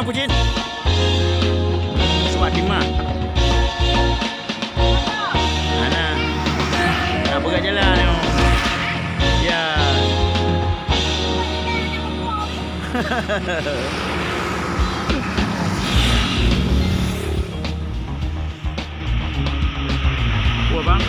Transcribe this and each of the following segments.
Pucin. Swadima. Mana? Nak pegang jalan ni. Ya. Wah bang.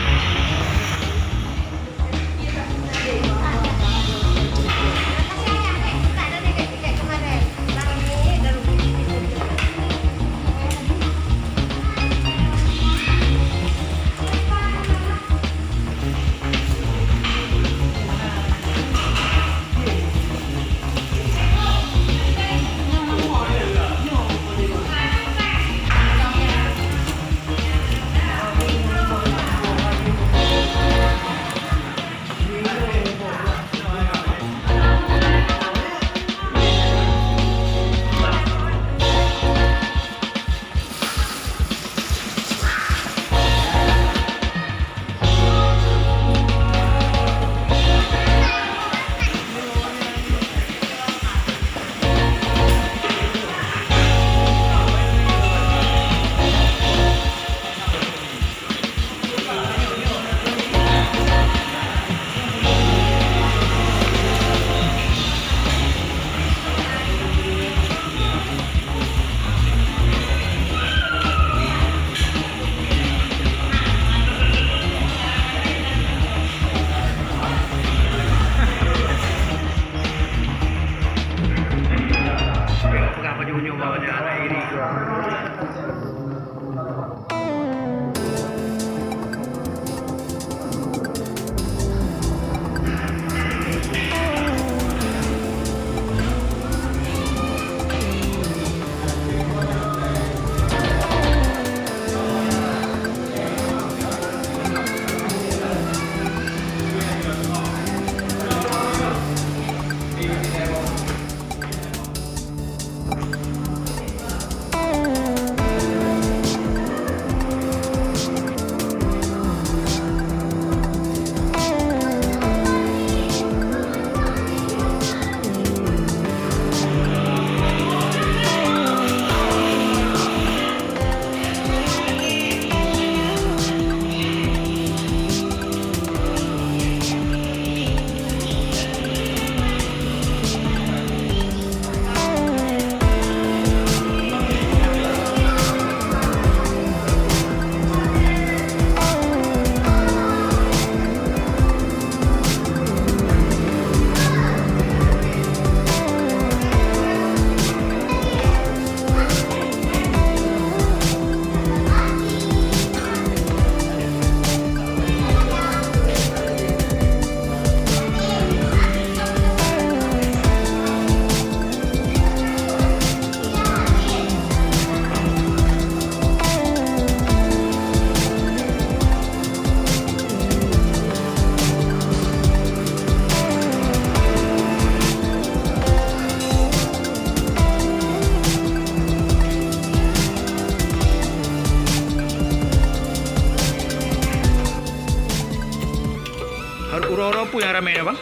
Uro-uro apa yang ramai ni bang?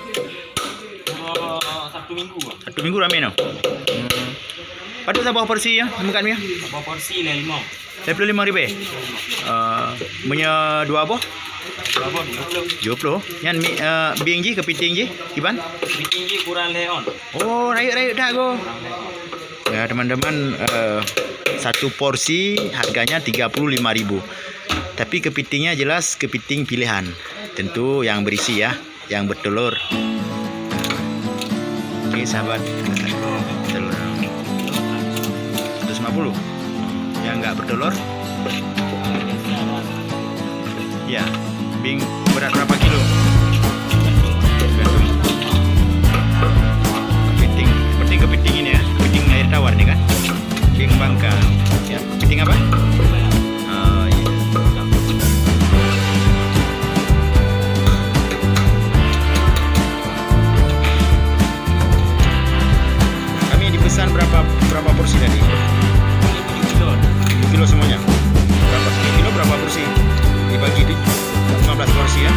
Sabtu Minggu. Sabtu Minggu ramai ni. Patut tak berapa porsi ya? Makan ni ya? Berapa porsi lah 5. RM55,000. Punya dua apa? Berapa 20. 20. Yang bing je, kepiting je, Iban? Kepiting je kurang leon. Oh, rayuk-rayuk dah go. Ya teman-teman, satu porsi harganya RM35,000. Tapi kepitingnya jelas kepiting pilihan. Tentu yang berisi ya, yang bertelur. Oke sahabat, telur 150. Yang enggak bertelur, ya, bing berat berapa kilo? Tergantung. Kepiting, seperti kepiting ini ya, kepiting air tawar nih kan, bing bangka. Ya, kepiting apa? Berapa porsi tadi? 7 kilo. 7 kilo semuanya. Berapa 1 kilo berapa porsi? Dibagi 15 porsi ya.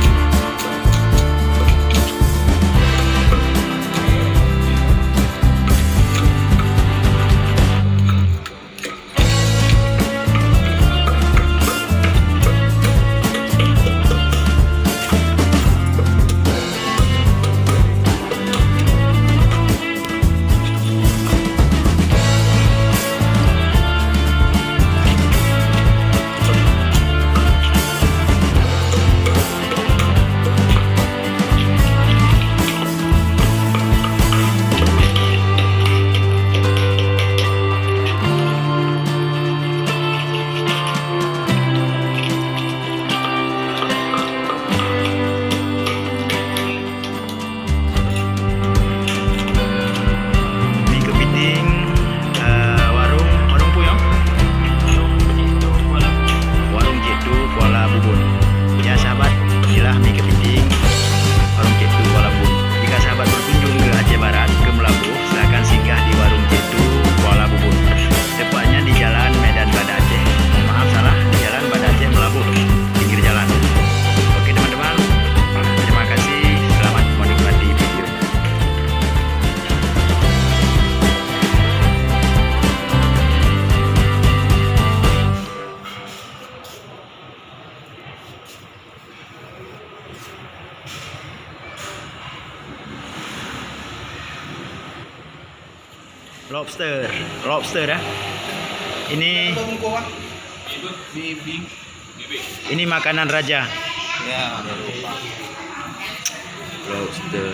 Lobster. Lobster dah. Ini ini makanan raja. Ya. Lobster.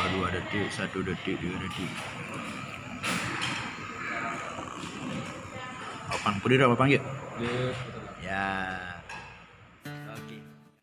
Dua detik, 1 detik, 2 detik. Apang pedih dah, apang ya? Ya.